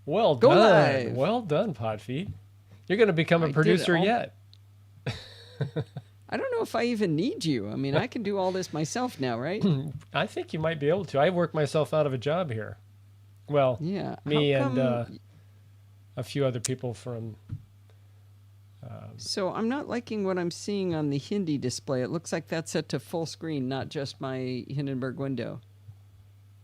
Well Go done. live. Well done, Podfeed. You're going to become a I did producer all- yet. I don't know if I even need you. I mean, I can do all this myself now, right? I think you might be able to. I worked myself out of a job here. Well, Yeah. me How and come- a few other people from... So I'm not liking what I'm seeing on the Hindi display. It looks like that's set to full screen, not just my Hindenburg window.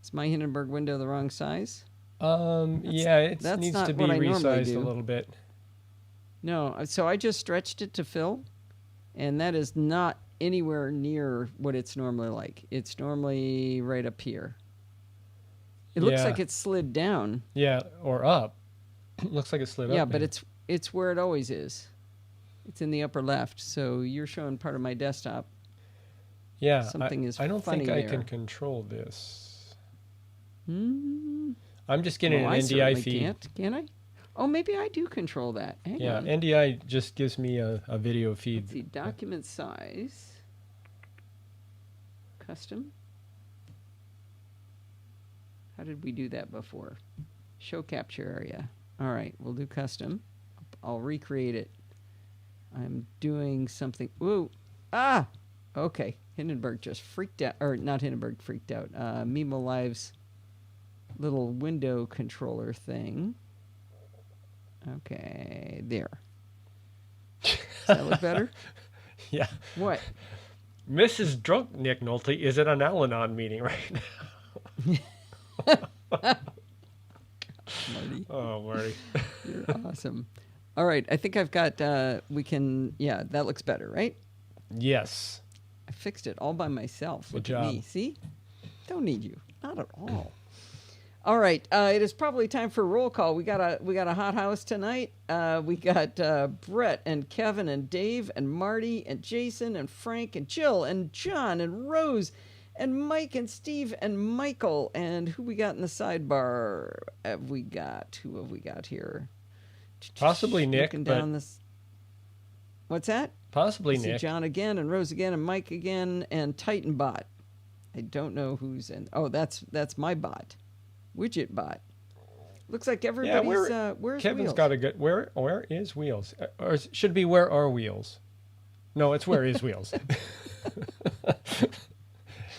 Is my Hindenburg window the wrong size? yeah, it that's needs not to be what I normally resized a do. little bit. No, so I just stretched it to fill, and that is not anywhere near what it's normally like. It's normally right up here. It looks Yeah. like it's slid down. Yeah, or up. Looks like it slid up. Yeah, but maybe. it's where it always is. It's in the upper left, so you're showing part of my desktop. Yeah, something is I don't funny think I can there. control this. Hmm. I'm just getting Well, I an NDI certainly feed. can't, can I? Oh, maybe I do control that. Hang Yeah, on. NDI just gives me a video feed. Let's see, document size. Custom. How did we do that before? Show capture area. All right, we'll do custom. I'll recreate it. I'm doing something. Whoa. Ah! Okay. Hindenburg just freaked out. Or not Hindenburg freaked out. Mimo Live's little window controller thing. Okay. There. Does that look better? Yeah. What? Mrs. Drunk Nick Nolte is at an Al-Anon meeting right now. Marty. Oh, Marty. You're awesome. All right. I think I've got, we can, yeah, that looks better, right? Yes. I fixed it all by myself. Good Look at job. me. See? Don't need you. Not at all. All right. It is probably time for roll call. We got a hot house tonight. We got Brett and Kevin and Dave and Marty and Jason and Frank and Jill and John and Rose and Mike and Steve and Michael. And who we got in the sidebar? Who have we got here? Possibly Nick, Looking but down this. What's that? possibly I see Nick. John again and Rose again and Mike again and Titanbot. I don't know who's in. Oh, that's my bot, Widget Bot. Looks like everybody's. Where's Kevin's Wheels? got a good. Where is Wheels? Or should it be where are Wheels? No, it's where is Wheels.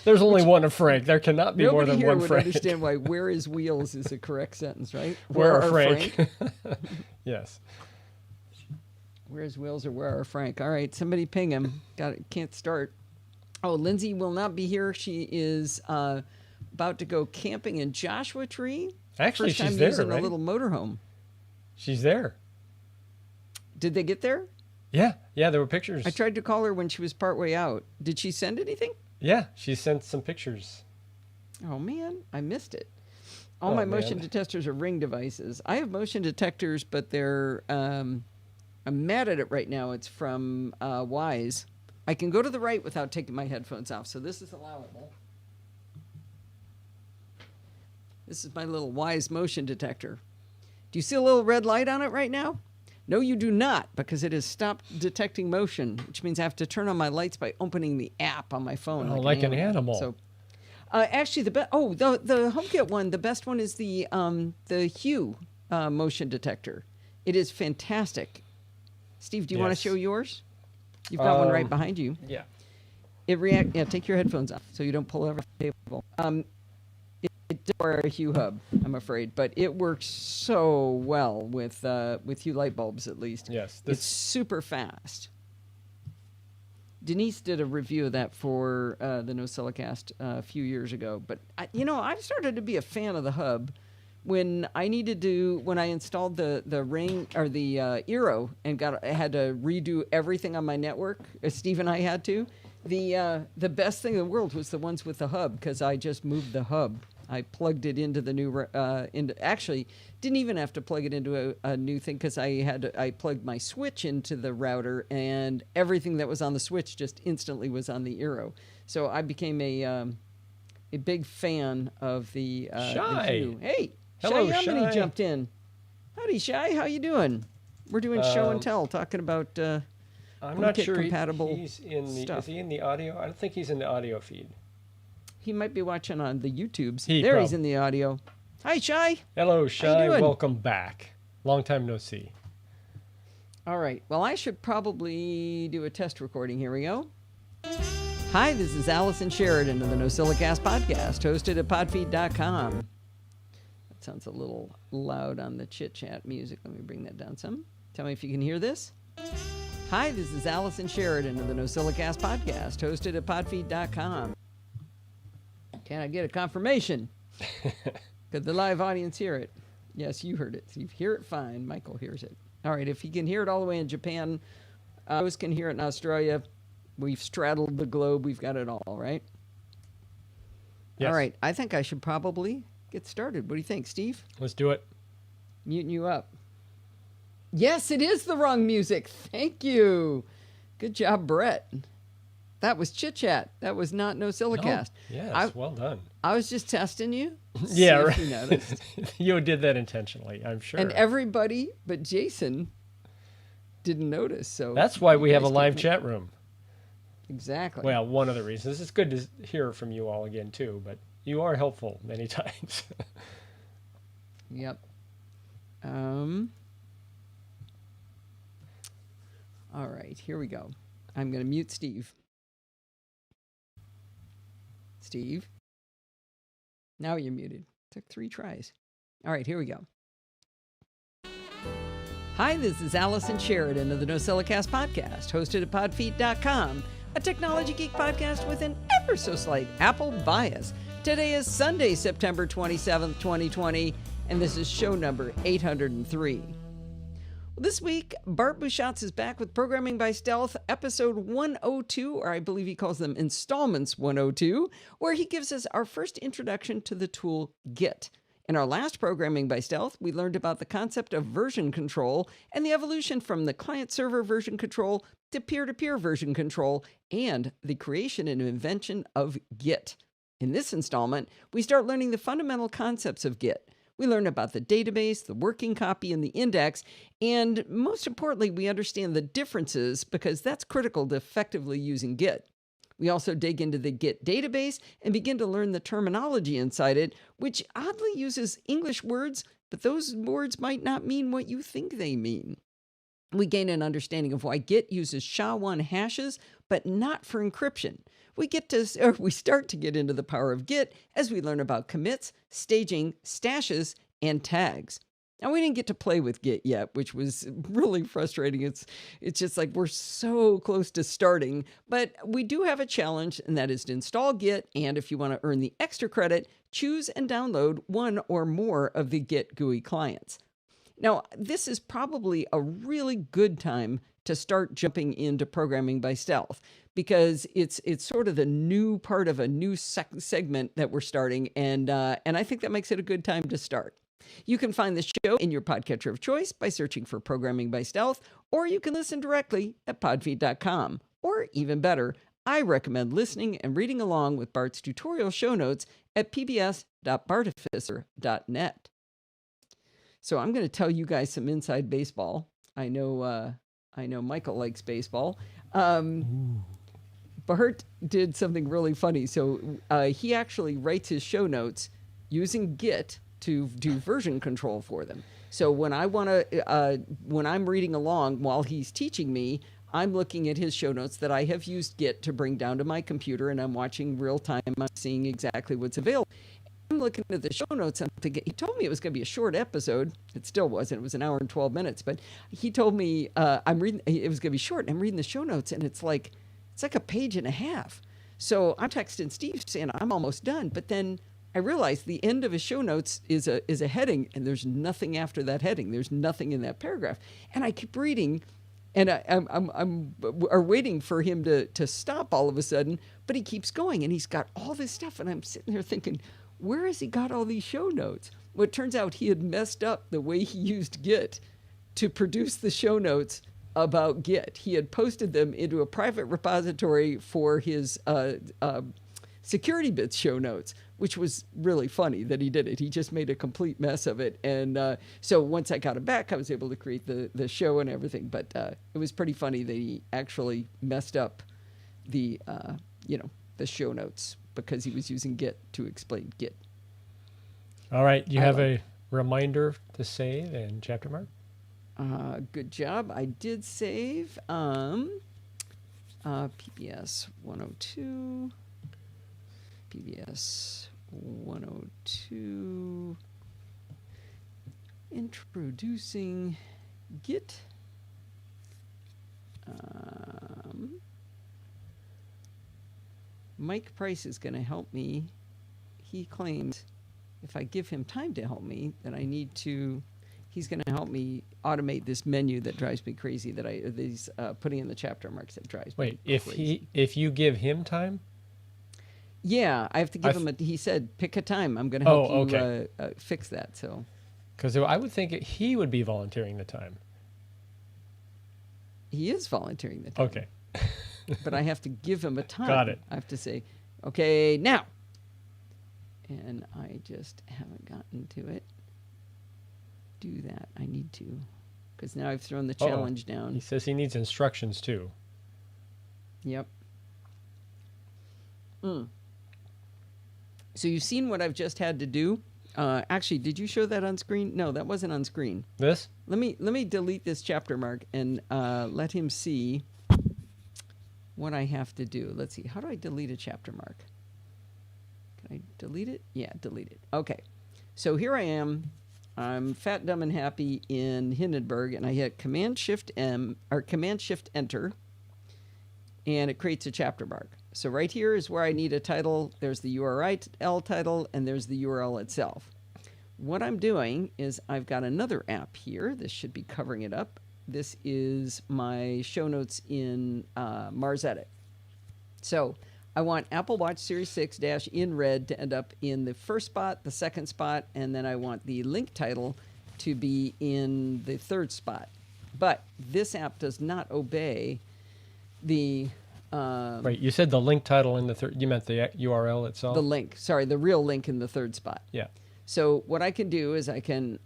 There's only one of Frank. There cannot be more Nobody than here one would Frank. understand why "Where is Wheels" is a correct sentence, right? Where are are Frank? Yes. Where's Wills or where are Frank? All right, somebody ping him. Can't start. Oh, Lindsay will not be here. She is about to go camping in Joshua Tree. Actually, First time she's there, using right? a little motorhome. She's there. Did they get there? Yeah, there were pictures. I tried to call her when she was partway out. Did she send anything? Yeah, she sent some pictures. Oh, man, I missed it. All my motion detectors are Ring devices. I have motion detectors, but they're... I'm mad at it right now. It's from Wise. I can go to the right without taking my headphones off, so this is allowable. This is my little Wise motion detector. Do you see a little red light on it right now? No, you do not, because it has stopped detecting motion, which means I have to turn on my lights by opening the app on my phone. Oh, like an animal. So, actually, the HomeKit one, the best one is the Hue motion detector. It is fantastic. Steve, do you want to show yours? You've got one right behind you. Yeah. Yeah, take your headphones off so you don't pull over the table. It does require a Hue hub, I'm afraid, but it works so well with Hue light bulbs, at least. Yes. It's super fast. Denise did a review of that for the NosillaCast a few years ago, but I've started to be a fan of the hub. When I installed the Ring or the Eero and I had to redo everything on my network, Steve and I had to. The best thing in the world was the ones with the hub, because I just moved the hub. I plugged it into the new actually didn't even have to plug it into a new thing, because I plugged my switch into the router, and everything that was on the switch just instantly was on the Eero. So I became a big fan of the Hue. Hey. Hello, Shy Yamini Shy. jumped in. Howdy, Shy. How you doing? We're doing show and tell, talking about I'm not sure compatible he's in the. stuff. Is he in the audio? I don't think he's in the audio feed. He might be watching on the YouTubes. He's in the audio. Hi, Shy. Hello, Shy. doing? Welcome back. Long time no see. All right. Well, I should probably do a test recording. Here we go. Hi, this is Allison Sheridan of the NosillaCast podcast, hosted at podfeed.com. Sounds a little loud on the chit-chat music. Let me bring that down some. Tell me if you can hear this. Hi, this is Allison Sheridan of the NosillaCast podcast, hosted at podfeed.com. Can I get a confirmation? Could the live audience hear it? Yes, you heard it. You hear it fine. Michael hears it. All right, if you can hear it all the way in Japan, others can hear it in Australia. We've straddled the globe. We've got it all, right? Yes. All right, I think I should probably get started. What do you think, Steve? Let's do it. Muting you up. Yes, it is the wrong music. Thank you. Good job, Brett. That was Chit Chat. That was not NosillaCast. Yes, well done. I was just testing you. Yeah, See right. if you noticed. You did that intentionally, I'm sure. And everybody but Jason didn't notice. So that's why we have a guys live can- chat room. Exactly. Well, one of the reasons. It's good to hear from you all again, too, but you are helpful many times. Yep. All right, here we go. I'm going to mute Steve. Steve? Now you're muted. Took 3 tries. All right, here we go. Hi, this is Allison Sheridan of the NosillaCast podcast, hosted at podfeet.com, a technology geek podcast with an ever so slight Apple bias. Today is Sunday, September 27th, 2020, and this is show number 803. Well, this week, Bart Busschots is back with Programming by Stealth, episode 102, or I believe he calls them installments 102, where he gives us our first introduction to the tool Git. In our last Programming by Stealth, we learned about the concept of version control and the evolution from the client-server version control to peer-to-peer version control, and the creation and invention of Git. In this installment, we start learning the fundamental concepts of Git. We learn about the database, the working copy, and the index, and most importantly, we understand the differences because that's critical to effectively using Git. We also dig into the Git database and begin to learn the terminology inside it, which oddly uses English words, but those words might not mean what you think they mean. We gain an understanding of why Git uses SHA-1 hashes, but not for encryption. We start to get into the power of Git as we learn about commits, staging, stashes, and tags. Now, we didn't get to play with Git yet, which was really frustrating. It's just like we're so close to starting, but we do have a challenge, and that is to install Git. And if you want to earn the extra credit, choose and download one or more of the Git GUI clients. Now, this is probably a really good time to start jumping into programming by stealth, because it's sort of the new part of a new segment that we're starting, and I think that makes it a good time to start. You can find the show in your podcatcher of choice by searching for Programming by Stealth, or you can listen directly at podfeed.com. Or even better, I recommend listening and reading along with Bart's tutorial show notes at pbs.bartificer.net. So I'm going to tell you guys some inside baseball. I know Michael likes baseball. Bart did something really funny. So he actually writes his show notes using Git to do version control for them. So when when I'm reading along while he's teaching me, I'm looking at his show notes that I have used Git to bring down to my computer, and I'm watching real time. I'm seeing exactly what's available. I'm looking at the show notes. I'm thinking, he told me it was going to be a short episode. It still wasn't. It was an hour and 12 minutes. But he told me I'm reading. It was going to be short. And I'm reading the show notes, and it's like a page and a half. So I'm texting Steve saying I'm almost done. But then I realized the end of his show notes is a heading, and there's nothing after that heading. There's nothing in that paragraph. And I keep reading, and I'm waiting for him to stop all of a sudden. But he keeps going, and he's got all this stuff, and I'm sitting there thinking, where has he got all these show notes? Well, it turns out he had messed up the way he used Git to produce the show notes about Git. He had posted them into a private repository for his security bits show notes, which was really funny that he did it. He just made a complete mess of it. And so once I got it back, I was able to create the show and everything. But it was pretty funny that he actually messed up the show notes because he was using Git to explain Git. All right. You have a reminder to save and chapter mark? Good job. I did save PBS 102. PBS 102. Introducing Git. Mike Price is going to help me. He claims if I give him time to help me, that he's going to help me automate this menu that drives me crazy, these putting in the chapter marks that drives me crazy. If you give him time? Yeah, I have to give him he said, pick a time. I'm going to help you fix that. So, because I would think he would be volunteering the time. He is volunteering the time. Okay. But I have to give him a time. Got it. I have to say, okay, now. And I just haven't gotten to it. Do that. I need to. Because now I've thrown the challenge down. He says he needs instructions too. Yep. So you've seen what I've just had to do. Actually, did you show that on screen? No, that wasn't on screen. This? Let me delete this chapter mark and let him see what I have to do. Let's see. How do I delete a chapter mark? Can I delete it? Yeah, delete it. Okay. So here I am. I'm fat, dumb, and happy in Hindenburg, and I hit Command-Shift-M or Command-Shift-Enter, and it creates a chapter mark. So right here is where I need a title. There's the URL title, and there's the URL itself. What I'm doing is I've got another app here. This should be covering it up. This is my show notes in Mars Edit. So I want Apple Watch Series 6 - in red to end up in the first spot, the second spot, and then I want the link title to be in the third spot. But this app does not obey the... right, you said the link title in the third... You meant the URL itself? The link. Sorry, the real link in the third spot. Yeah. So what I can do is I can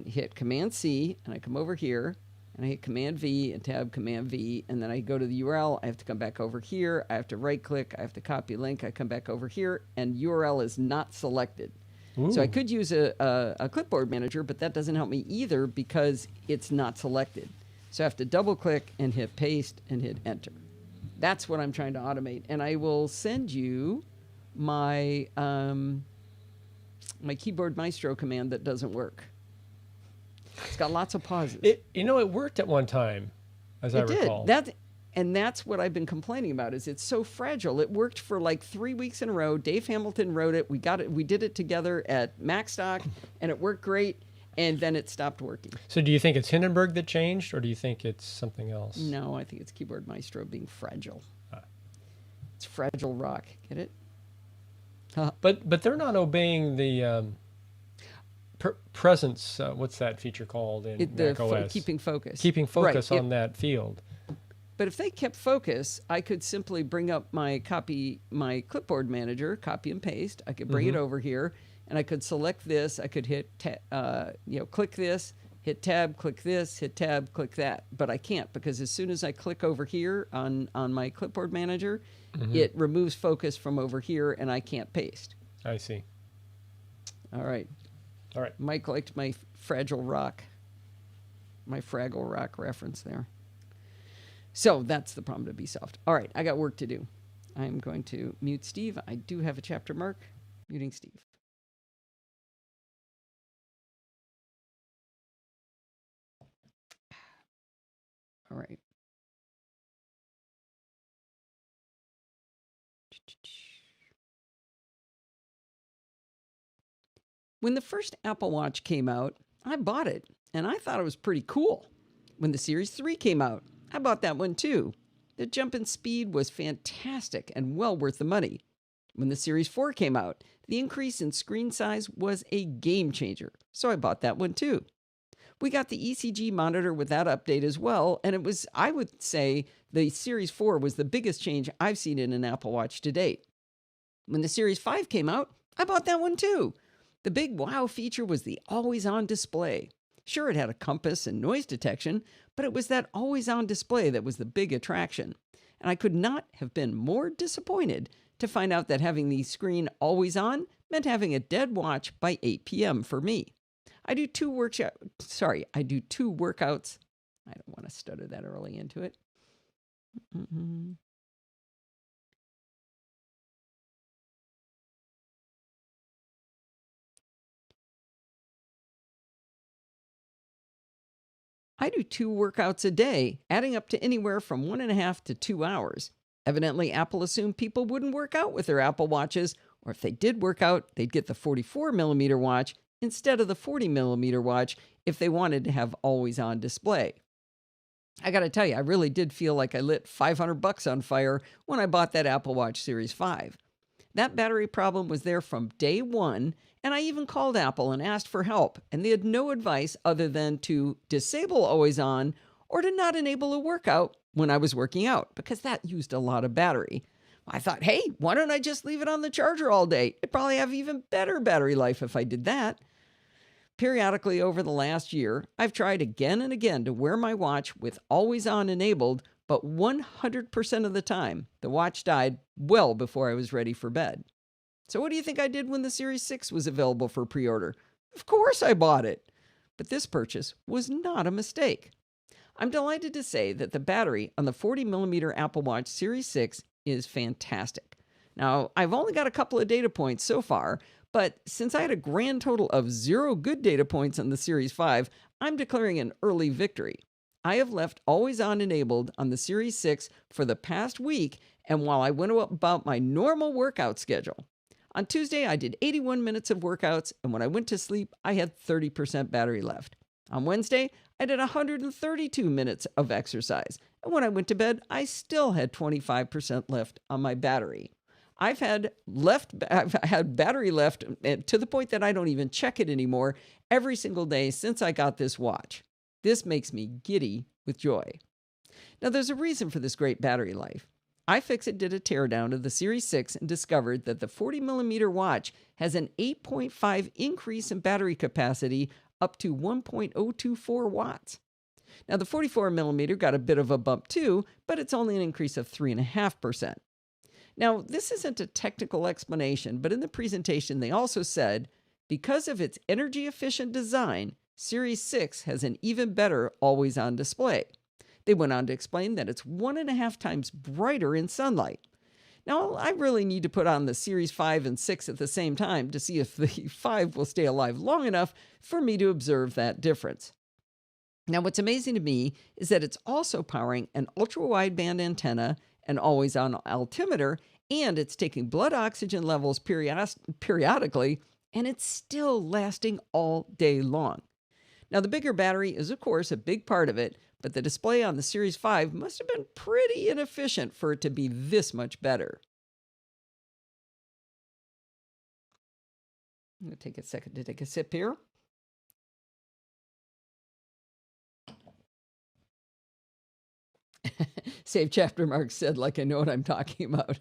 hit Command-C, and I come over here, and I hit Command-V and tab Command-V, and then I go to the URL. I have to come back over here. I have to right-click. I have to copy link. I come back over here, and URL is not selected. Ooh. So I could use a clipboard manager, but that doesn't help me either because it's not selected. So I have to double-click and hit Paste and hit Enter. That's what I'm trying to automate. And I will send you my my Keyboard Maestro command that doesn't work. It's got lots of pauses. It worked at one time, as I It did. recall. And that's what I've been complaining about is it's so fragile. It worked for like 3 weeks in a row. Dave Hamilton wrote it. We did it together at Macstock, and it worked great. And then it stopped working. So do you think it's Hindenburg that changed, or do you think it's something else? No, I think it's Keyboard Maestro being fragile. It's fragile rock. Get it? But they're not obeying the presence. What's that feature called in Mac OS? Keeping focus. Keeping focus on that field. But if they kept focus, I could simply bring up my clipboard manager, copy and paste. I could bring it over here, and I could select this. I could hit, click this, hit tab, click this, hit tab, click that. But I can't because as soon as I click over here on my clipboard manager, it removes focus from over here, and I can't paste. I see. All right. Mike liked my fragile rock, my Fraggle Rock reference there. So that's the problem to be solved. All right, I got work to do. I'm going to mute Steve. I do have a chapter mark. Muting Steve. All right. When the first Apple Watch came out, I bought it, and I thought it was pretty cool. When the Series 3 came out, I bought that one too. The jump in speed was fantastic and well worth the money. When the Series 4 came out, the increase in screen size was a game changer, so I bought that one too. We got the ECG monitor with that update as well, and it was, I would say, the Series 4 was the biggest change I've seen in an Apple Watch to date. When the Series 5 came out, I bought that one too. The big wow feature was the always-on display. Sure, it had a compass and noise detection, but it was that always-on display that was the big attraction. And I could not have been more disappointed to find out that having the screen always on meant having a dead watch by 8 p.m. for me. I do two workouts. I don't want to stutter that early into it. I do 2 workouts a day, adding up to anywhere from 1.5 to 2 hours. Evidently, Apple assumed people wouldn't work out with their Apple Watches, or if they did work out, they'd get the 44mm watch instead of the 40mm watch if they wanted to have always-on display. I gotta tell you, I really did feel like I lit $500 on fire when I bought that Apple Watch Series 5. That battery problem was there from day one, and I even called Apple and asked for help, and they had no advice other than to disable always on or to not enable a workout when I was working out, because that used a lot of battery. I thought, hey, why don't I just leave it on the charger all day? It'd probably have even better battery life if I did that. Periodically over the last year, I've tried again and again to wear my watch with always on enabled, but 100% of the time, the watch died well before I was ready for bed. So what do you think I did when the Series 6 was available for pre-order? Of course I bought it. But this purchase was not a mistake. I'm delighted to say that the battery on the 40mm Apple Watch Series 6 is fantastic. Now, I've only got a couple of data points so far, but since I had a grand total of 0 good data points on the Series 5, I'm declaring an early victory. I have left always on enabled on the Series 6 for the past week, and while I went about my normal workout schedule. On Tuesday, I did 81 minutes of workouts, and when I went to sleep, I had 30% battery left. On Wednesday, I did 132 minutes of exercise, and when I went to bed, I still had 25% left on my battery. I've had battery left to the point that I don't even check it anymore every single day since I got this watch. This makes me giddy with joy. Now, there's a reason for this great battery life. iFixit did a teardown of the Series 6 and discovered that the 40mm watch has an 8.5 increase in battery capacity up to 1.024 watts. Now, the 44mm got a bit of a bump too, but it's only an increase of 3.5%. Now, this isn't a technical explanation, but in the presentation they also said, because of its energy-efficient design, Series 6 has an even better always-on display. They went on to explain that it's 1.5 times brighter in sunlight. Now, I really need to put on the Series 5 and 6 at the same time to see if the 5 will stay alive long enough for me to observe that difference. Now, what's amazing to me is that it's also powering an ultra-wideband antenna, an always-on altimeter, and it's taking blood oxygen levels periodically, and it's still lasting all day long. Now, the bigger battery is, of course, a big part of it, but the display on the Series 5 must have been pretty inefficient for it to be this much better. I'm going to take a second to take a sip here. Save chapter mark said, like I know what I'm talking about.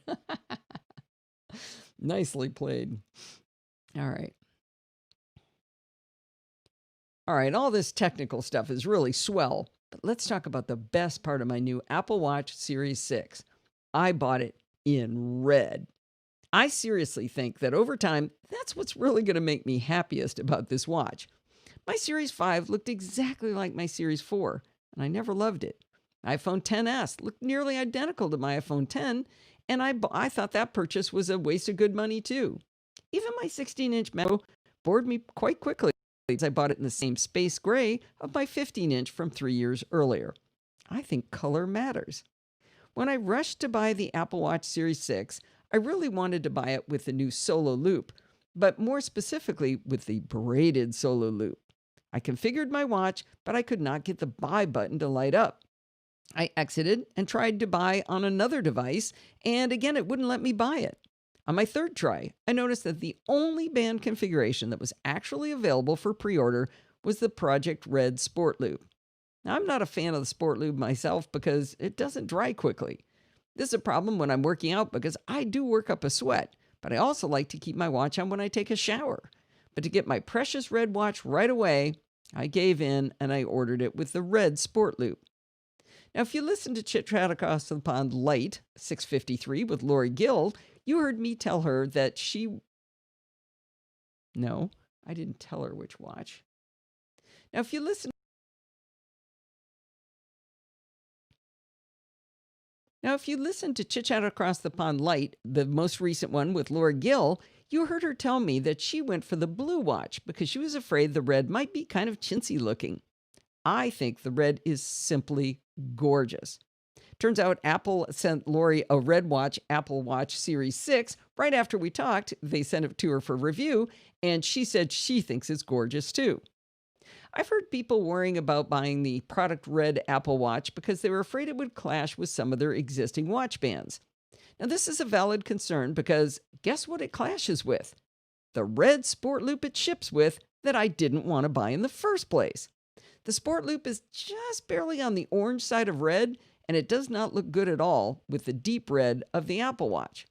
Nicely played. All right. All right, all this technical stuff is really swell, but let's talk about the best part of my new Apple Watch Series 6. I bought it in red. I seriously think that over time, that's what's really going to make me happiest about this watch. My Series 5 looked exactly like my Series 4, and I never loved it. My iPhone XS looked nearly identical to my iPhone 10, and I thought that purchase was a waste of good money too. Even my 16-inch Metal bored me quite quickly as I bought it in the same space gray of my 15-inch from 3 years earlier. I think color matters. When I rushed to buy the Apple Watch Series 6, I really wanted to buy it with the new Solo Loop, but more specifically with the braided Solo Loop. I configured my watch, but I could not get the buy button to light up. I exited and tried to buy on another device, and again, it wouldn't let me buy it. On my third try, I noticed that the only band configuration that was actually available for pre-order was the Project Red Sport Loop. Now, I'm not a fan of the Sport Loop myself because it doesn't dry quickly. This is a problem when I'm working out because I do work up a sweat, but I also like to keep my watch on when I take a shower. But to get my precious red watch right away, I gave in and I ordered it with the Red Sport Loop. Now, if you listen to Chit Chat Across the Pond Light 653 with Lori Gill, you heard me tell her that she... No, I didn't tell her which watch. Now, if you listen to Chit Chat Across the Pond Light, the most recent one with Laura Gill, you heard her tell me that she went for the blue watch because she was afraid the red might be kind of chintzy looking. I think the red is simply gorgeous. Turns out Apple sent Lori a red watch, Apple Watch Series 6, right after we talked. They sent it to her for review, and she said she thinks it's gorgeous too. I've heard people worrying about buying the product red Apple Watch because they were afraid it would clash with some of their existing watch bands. Now, this is a valid concern because guess what it clashes with? The red Sport Loop it ships with that I didn't want to buy in the first place. The Sport Loop is just barely on the orange side of red, and it does not look good at all with the deep red of the Apple Watch.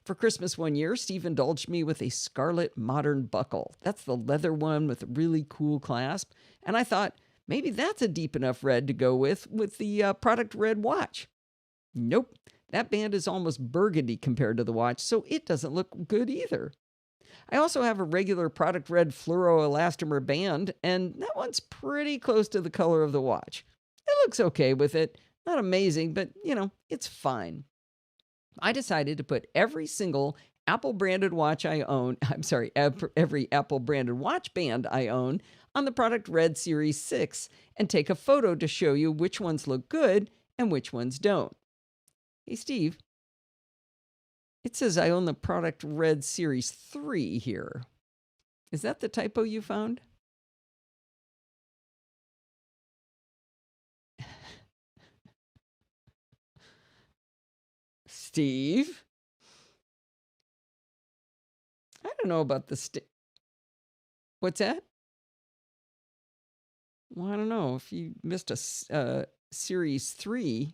For Christmas one year, Steve indulged me with a scarlet modern buckle. That's the leather one with a really cool clasp. And I thought, maybe that's a deep enough red to go with the product red watch. Nope, that band is almost burgundy compared to the watch, so it doesn't look good either. I also have a regular product red fluoroelastomer band, and that one's pretty close to the color of the watch. It looks okay with it. Not amazing, but, it's fine. I decided to put every single Apple branded watch I own, every Apple branded watch band I own on the product Red Series 6 and take a photo to show you which ones look good and which ones don't. Hey, Steve, it says I own the product Red Series 3 here. Is that the typo you found? Steve? I don't know about the What's that? Well, I don't know. If you missed a Series 3...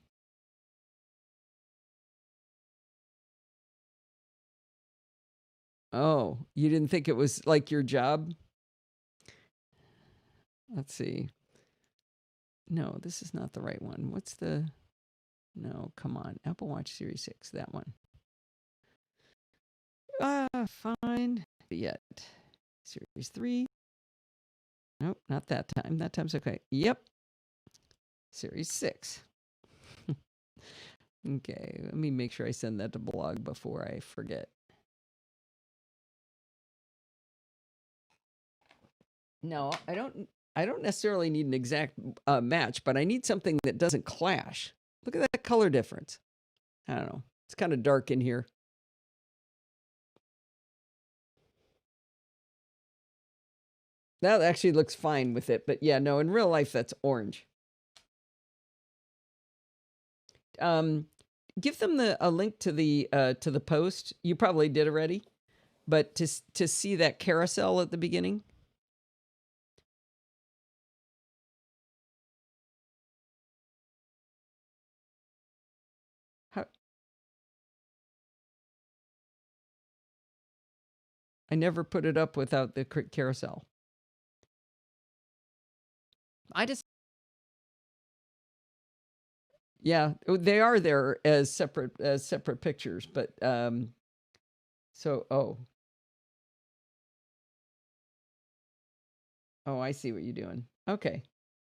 Oh, you didn't think it was like your job? Let's see. No, this is not the right one. No, come on. Apple Watch Series 6, that one. Fine. Yet. Series 3. Nope, not that time. That time's okay. Yep. Series 6. Okay, let me make sure I send that to blog before I forget. No, I don't I don't necessarily need an exact match, but I need something that doesn't clash. Look at that color difference. I don't know. It's kind of dark in here. That actually looks fine with it, but yeah, no, in real life, that's orange. Give them a link to the post. You probably did already, but to see that carousel at the beginning. I never put it up without the carousel. Yeah, they are there as separate pictures, but oh, I see what you're doing. Okay,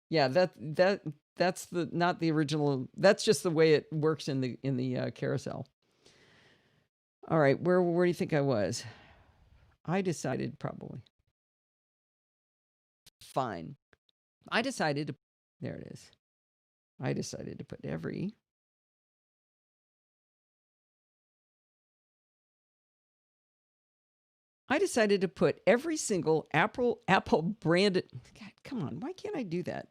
yeah, that's not the original. That's just the way it works in the carousel. All right, where do you think I was? I decided probably. Fine. I decided to. There it is. I decided to put every. I decided to put every single Apple branded. God, come on, why can't I do that?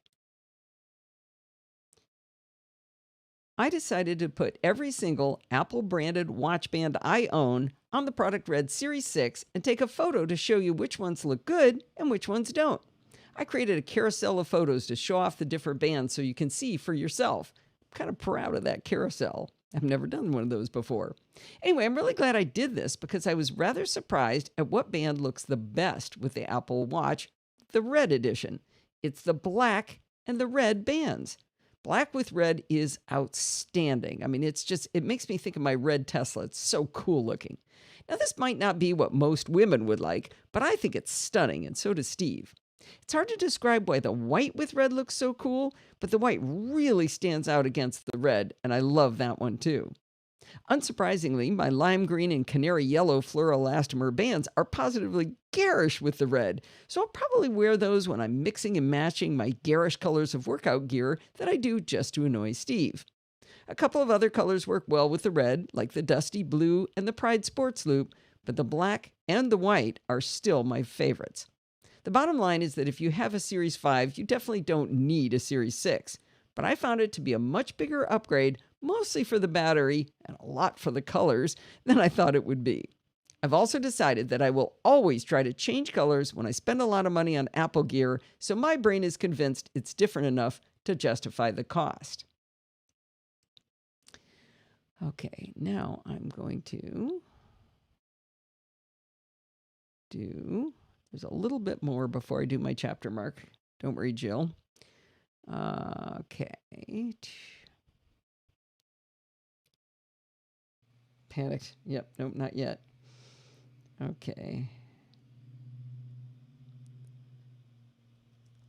I decided to put every single Apple branded watch band I own on the Product Red Series 6 and take a photo to show you which ones look good and which ones don't. I created a carousel of photos to show off the different bands so you can see for yourself. I'm kind of proud of that carousel. I've never done one of those before. Anyway, I'm really glad I did this because I was rather surprised at what band looks the best with the Apple Watch, the Red Edition. It's the black and the red bands. Black with red is outstanding. I mean, it makes me think of my red Tesla. It's so cool looking. Now, this might not be what most women would like, but I think it's stunning, and so does Steve. It's hard to describe why the white with red looks so cool, but the white really stands out against the red, and I love that one too. Unsurprisingly, my lime green and canary yellow fluoroelastomer bands are positively garish with the red, so I'll probably wear those when I'm mixing and matching my garish colors of workout gear that I do just to annoy Steve. A couple of other colors work well with the red, like the dusty blue and the Pride Sports Loop, but the black and the white are still my favorites. The bottom line is that if you have a Series 5, you definitely don't need a Series 6, but I found it to be a much bigger upgrade, mostly for the battery and a lot for the colors, than I thought it would be. I've also decided that I will always try to change colors when I spend a lot of money on Apple gear, so my brain is convinced it's different enough to justify the cost. Okay, now I'm going to there's a little bit more before I do my chapter mark. Don't worry, Jill. Okay. Panicked. Yep, nope, not yet. Okay.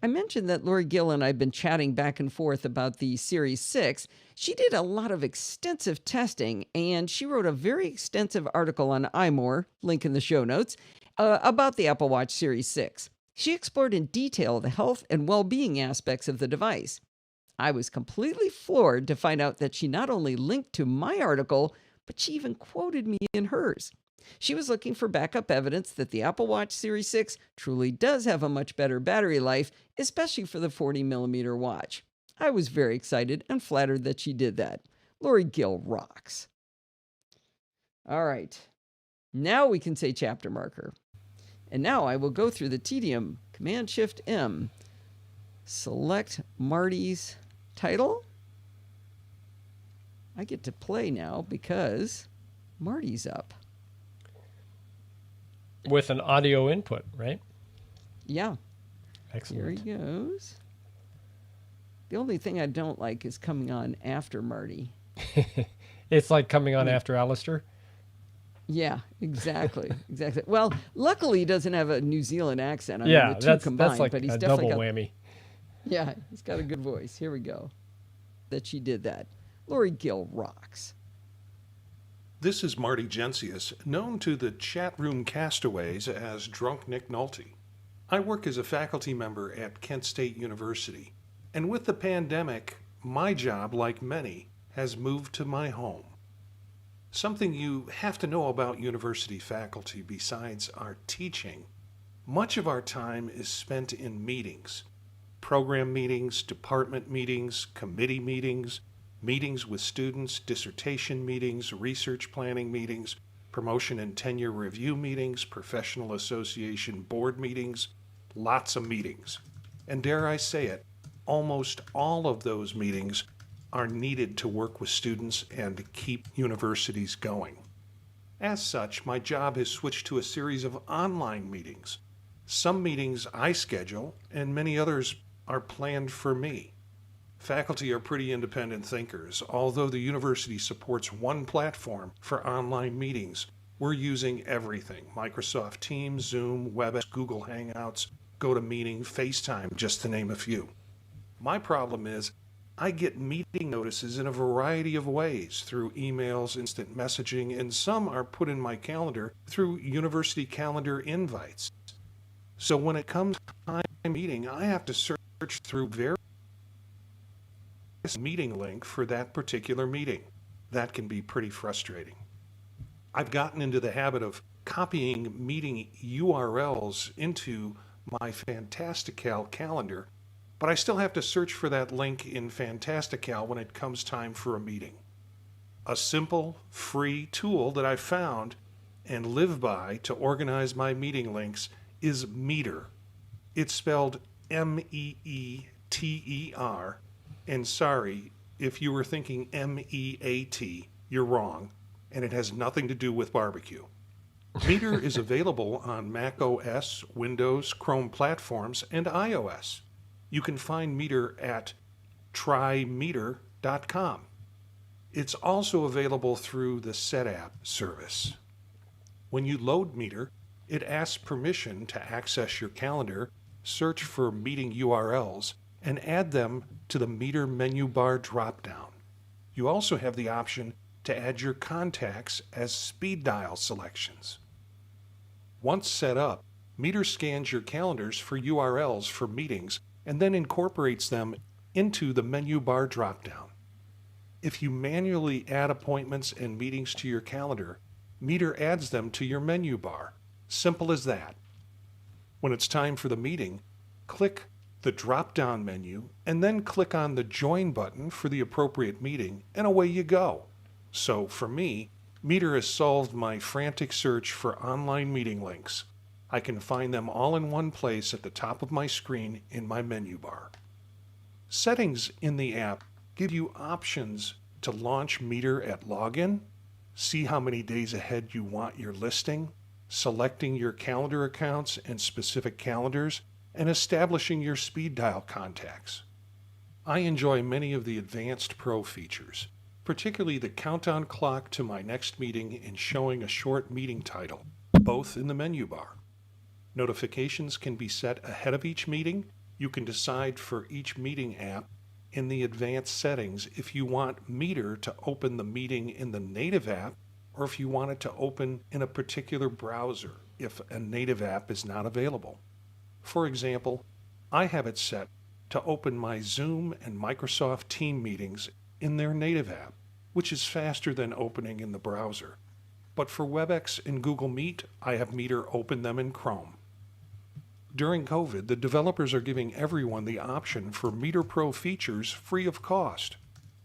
I mentioned that Lori Gill and I have been chatting back and forth about the Series 6. She did a lot of extensive testing, and she wrote a very extensive article on iMore, link in the show notes, about the Apple Watch Series 6. She explored in detail the health and well-being aspects of the device. I was completely floored to find out that she not only linked to my article, but she even quoted me in hers. She was looking for backup evidence that the Apple Watch Series 6 truly does have a much better battery life, especially for the 40mm watch. I was very excited and flattered that she did that. Lori Gill rocks. All right. Now we can say chapter marker. And now I will go through the tedium. Command-Shift-M. Select Marty's title. I get to play now because Marty's up. With an audio input, right? Yeah. Excellent. Here he goes. The only thing I don't like is coming on after Marty. It's like coming on after Alistair. Yeah, exactly. Exactly. Well, luckily he doesn't have a New Zealand accent. I Yeah, mean, the two that's combined, like but he's a definitely double got, whammy. yeah, he's got a good voice. Here we go. That she did that. Lori Gill rocks. This is Marty Gensius, known to the chat room castaways as Drunk Nick Nolte. I work as a faculty member at Kent State University, and with the pandemic, my job, like many, has moved to my home. Something you have to know about university faculty besides our teaching, much of our time is spent in meetings. Program meetings, department meetings, committee meetings, meetings with students, dissertation meetings, research planning meetings, promotion and tenure review meetings, professional association board meetings, lots of meetings. And dare I say it, almost all of those meetings are needed to work with students and keep universities going. As such, my job has switched to a series of online meetings. Some meetings I schedule, and many others are planned for me. Faculty are pretty independent thinkers. Although the university supports one platform for online meetings, we're using everything: Microsoft Teams, Zoom, WebEx, Google Hangouts, GoToMeeting, FaceTime, just to name a few. My problem is I get meeting notices in a variety of ways through emails, instant messaging, and some are put in my calendar through university calendar invites. So when it comes time to meeting, I have to search through various meeting link for that particular meeting. That can be pretty frustrating. I've gotten into the habit of copying meeting URLs into my Fantastical calendar, but I still have to search for that link in Fantastical when it comes time for a meeting. A simple, free tool that I found and live by to organize my meeting links is Meter. It's spelled Meeter, and sorry, if you were thinking MEAT, you're wrong, and it has nothing to do with barbecue. Meter is available on Mac OS, Windows, Chrome platforms, and iOS. You can find Meter at trymeter.com. It's also available through the SetApp service. When you load Meter, it asks permission to access your calendar, search for meeting URLs, and add them to the Meter menu bar dropdown. You also have the option to add your contacts as speed dial selections. Once set up, Meter scans your calendars for URLs for meetings and then incorporates them into the menu bar dropdown. If you manually add appointments and meetings to your calendar, Meter adds them to your menu bar. Simple as that. When it's time for the meeting, click the drop-down menu and then click on the Join button for the appropriate meeting, and away you go. So for me, Meter has solved my frantic search for online meeting links. I can find them all in one place at the top of my screen in my menu bar. Settings in the app give you options to launch Meter at login, see how many days ahead you want your listing, selecting your calendar accounts and specific calendars, and establishing your speed dial contacts. I enjoy many of the advanced Pro features, particularly the countdown clock to my next meeting and showing a short meeting title, both in the menu bar. Notifications can be set ahead of each meeting. You can decide for each meeting app in the advanced settings if you want Meter to open the meeting in the native app or if you want it to open in a particular browser if a native app is not available. For example, I have it set to open my Zoom and Microsoft Teams meetings in their native app, which is faster than opening in the browser. But for WebEx and Google Meet, I have Meter open them in Chrome. During COVID, the developers are giving everyone the option for Meter Pro features free of cost.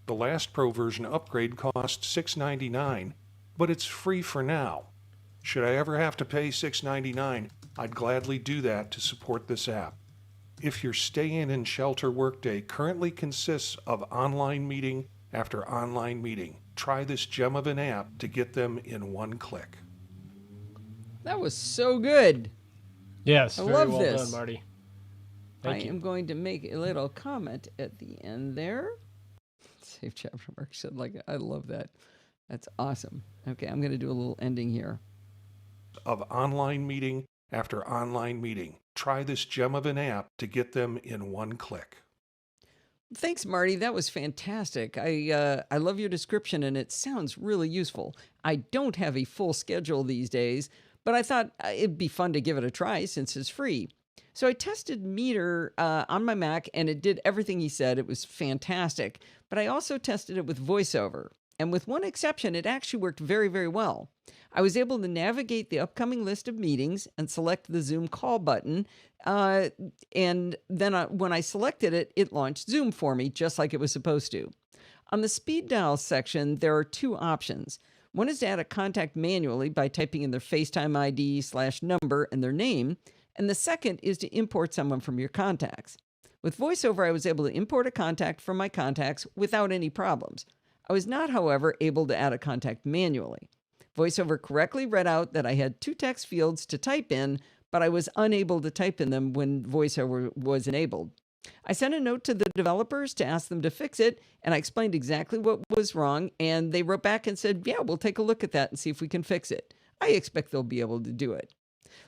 The last Pro version upgrade cost $6.99, but it's free for now. Should I ever have to pay $6.99, I'd gladly do that to support this app. If your stay-in and shelter workday currently consists of online meeting after online meeting, try this gem of an app to get them in one click. That was so good. Yes, I very love well this. done, Marty. I Thank you. am going to make a little comment at the end there. Save chapter mark. Said like I love that. That's awesome. Okay, I'm going to do a little ending here. Of online meeting after online meeting, try this gem of an app to get them in one click. Thanks, Marty. That was fantastic. I love your description, and it sounds really useful. I don't have a full schedule these days, but I thought it'd be fun to give it a try since it's free. So I tested Meter on my Mac, and it did everything he said. It was fantastic. But I also tested it with VoiceOver. And with one exception, it actually worked very, very well. I was able to navigate the upcoming list of meetings and select the Zoom call button. And then when I selected it, it launched Zoom for me, just like it was supposed to. On the speed dial section, there are two options. One is to add a contact manually by typing in their FaceTime ID/number and their name. And the second is to import someone from your contacts. With VoiceOver, I was able to import a contact from my contacts without any problems. I was not, however, able to add a contact manually. VoiceOver correctly read out that I had two text fields to type in, but I was unable to type in them when VoiceOver was enabled. I sent a note to the developers to ask them to fix it, and I explained exactly what was wrong, and they wrote back and said, yeah, we'll take a look at that and see if we can fix it. I expect they'll be able to do it.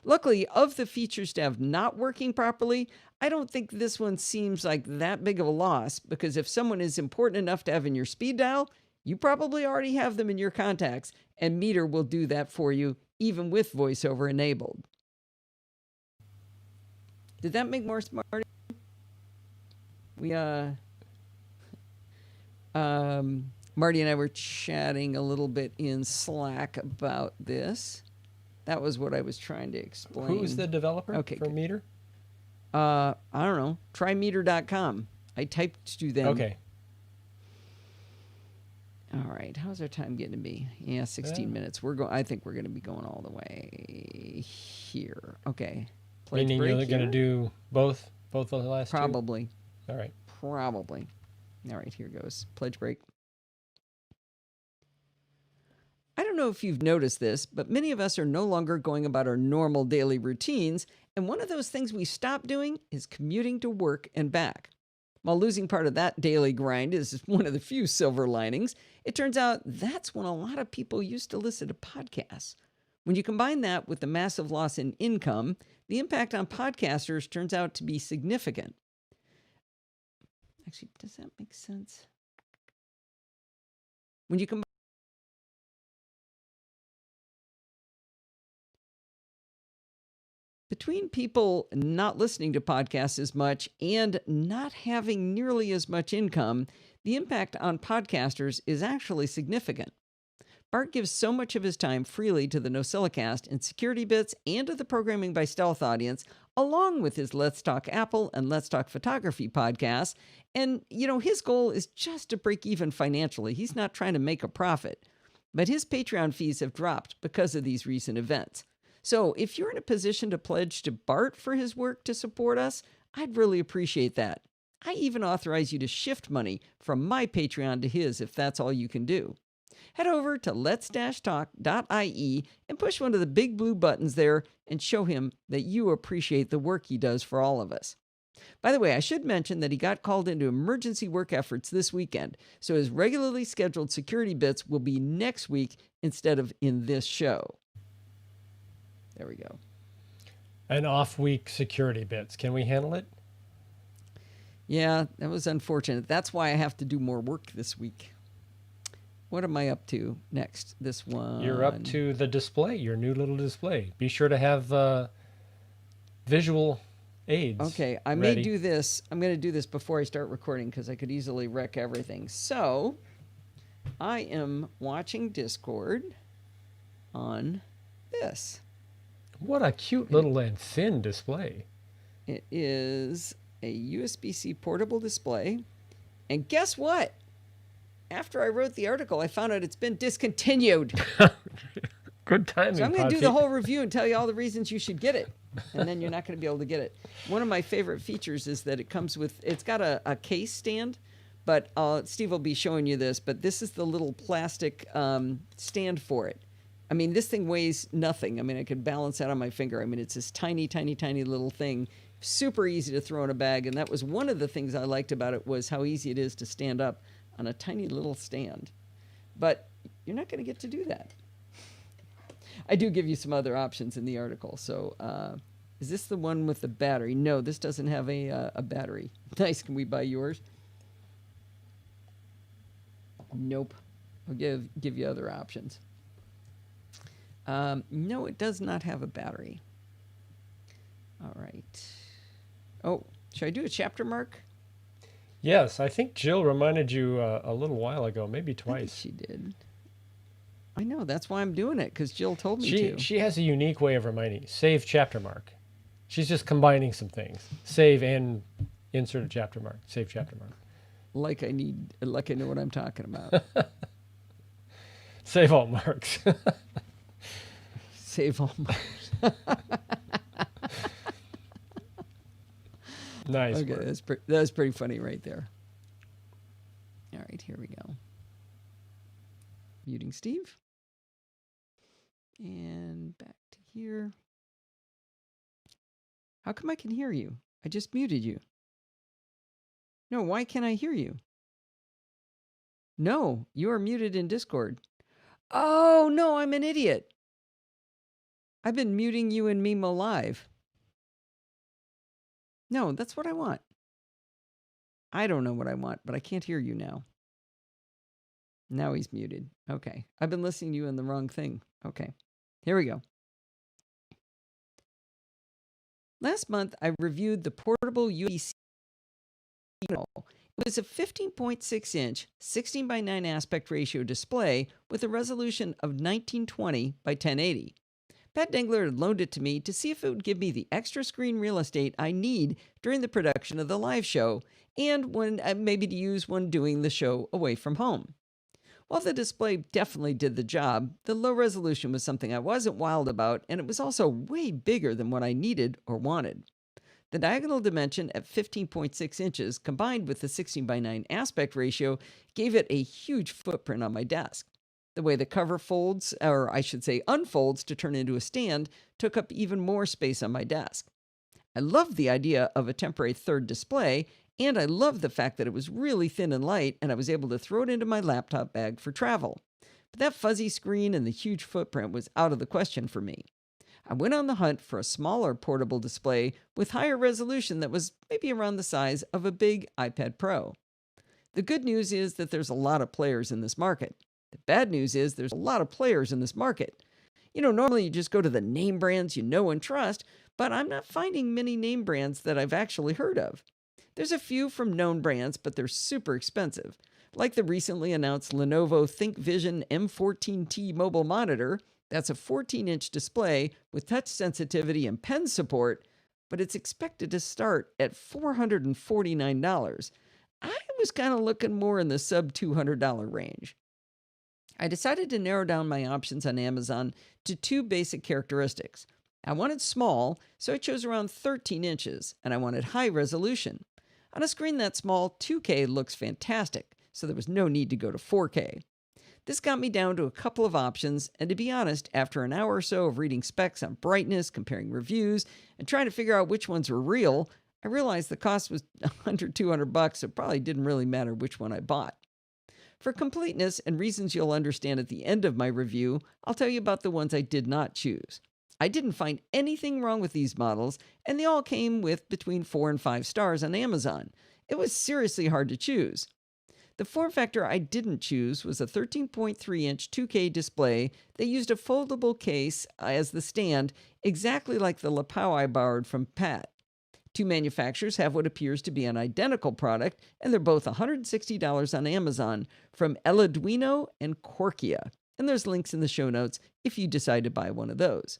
Luckily, of the features to have not working properly, I don't think this one seems like that big of a loss, because if someone is important enough to have in your speed dial, you probably already have them in your contacts, and Meter will do that for you, even with VoiceOver enabled. Did that make more smart? Marty and I were chatting a little bit in Slack about this. That was what I was trying to explain. Who's the developer for Meter? I don't know. Trymeter.com. I typed to them. Okay. All right. How's our time getting to be? Yeah, 16 minutes. I think we're going to be going all the way here. Okay. Meaning you're going to do both of the last two? Probably. All right. Probably. All right, here goes. Pledge break. I don't know if you've noticed this, but many of us are no longer going about our normal daily routines, and one of those things we stopped doing is commuting to work and back. While losing part of that daily grind is one of the few silver linings, it turns out that's when a lot of people used to listen to podcasts. When you combine that with the massive loss in income, the impact on podcasters turns out to be significant. Actually, does that make sense? When you combine between people not listening to podcasts as much and not having nearly as much income, the impact on podcasters is actually significant. Bart gives so much of his time freely to the NosillaCast and Security Bits and to the Programming by Stealth audience, along with his Let's Talk Apple and Let's Talk Photography podcasts. And, his goal is just to break even financially. He's not trying to make a profit. But his Patreon fees have dropped because of these recent events. So if you're in a position to pledge to Bart for his work to support us, I'd really appreciate that. I even authorize you to shift money from my Patreon to his if that's all you can do. Head over to lets-talk.ie and push one of the big blue buttons there and show him that you appreciate the work he does for all of us. By the way, I should mention that he got called into emergency work efforts this weekend, so his regularly scheduled Security Bits will be next week instead of in this show. There we go. An off-week Security Bits. Can we handle it? Yeah, that was unfortunate. That's why I have to do more work this week. What am I up to next? This one. You're up to the display, your new little display. Be sure to have visual aids. Okay, I may do this. I'm going to do this before I start recording because I could easily wreck everything. So, I am watching Discord on this. What a cute little and thin display. It is a USB-C portable display. And guess what? After I wrote the article, I found out it's been discontinued. Good timing. So I'm going to do the whole review and tell you all the reasons you should get it. And then you're not going to be able to get it. One of my favorite features is that it's got a case stand, but Steve will be showing you this, but this is the little plastic stand for it. I mean, this thing weighs nothing. I mean, I could balance that on my finger. I mean, it's this tiny, tiny, tiny little thing. Super easy to throw in a bag. And that was one of the things I liked about it was how easy it is to stand up on a tiny little stand. But you're not going to get to do that. I do give you some other options in the article. So is this the one with the battery? No, this doesn't have a battery. Nice. Can we buy yours? Nope. I'll give you other options. No, it does not have a battery. All right. Oh, should I do a chapter mark? Yes, I think Jill reminded you a little while ago, maybe I think twice. she did. I know, that's why I'm doing it, because Jill told me She to. she has a unique way of reminding you. Save chapter mark. She's just combining some things. Save and insert a chapter mark. Save chapter mark. Like I know what I'm talking about. Save all marks. Save all marks. Nice. Okay, work. that's pretty funny right there. All right, here we go. Muting Steve. And back to here. How come I can hear you? I just muted you. No, why can't I hear you? No, you are muted in Discord. Oh, no, I'm an idiot. I've been muting you in Mimo Live. No, that's what I want. I don't know what I want, but I can't hear you now. Now he's muted. Okay. I've been listening to you in the wrong thing. Okay. Here we go. Last month, I reviewed the portable Usbc. It was a 15.6-inch, 16 by 9 aspect ratio display with a resolution of 1920 by 1080. Pat Dengler had loaned it to me to see if it would give me the extra screen real estate I need during the production of the live show and when maybe to use when doing the show away from home. While the display definitely did the job, the low resolution was something I wasn't wild about, and it was also way bigger than what I needed or wanted. The diagonal dimension at 15.6 inches combined with the 16 by 9 aspect ratio gave it a huge footprint on my desk. The way the cover folds, or I should say unfolds to turn into a stand, took up even more space on my desk. I loved the idea of a temporary third display, and I loved the fact that it was really thin and light and I was able to throw it into my laptop bag for travel. But that fuzzy screen and the huge footprint was out of the question for me. I went on the hunt for a smaller portable display with higher resolution that was maybe around the size of a big iPad Pro. The good news is that there's a lot of players in this market. The bad news is there's a lot of players in this market. Normally you just go to the name brands you know and trust, but I'm not finding many name brands that I've actually heard of. There's a few from known brands, but they're super expensive, like the recently announced Lenovo ThinkVision M14T mobile monitor. That's a 14-inch display with touch sensitivity and pen support, but it's expected to start at $449. I was kind of looking more in the sub-$200 range. I decided to narrow down my options on Amazon to two basic characteristics. I wanted small, so I chose around 13 inches, and I wanted high resolution. On a screen that small, 2K looks fantastic, so there was no need to go to 4K. This got me down to a couple of options, and to be honest, after an hour or so of reading specs on brightness, comparing reviews, and trying to figure out which ones were real, I realized the cost was $100-$200, so it probably didn't really matter which one I bought. For completeness and reasons you'll understand at the end of my review, I'll tell you about the ones I did not choose. I didn't find anything wrong with these models, and they all came with between 4 and 5 stars on Amazon. It was seriously hard to choose. The form factor I didn't choose was a 13.3-inch 2K display that used a foldable case as the stand, exactly like the lapel I borrowed from Pat. Two manufacturers have what appears to be an identical product, and they're both $160 on Amazon from Eladwino and Corkia. And there's links in the show notes if you decide to buy one of those.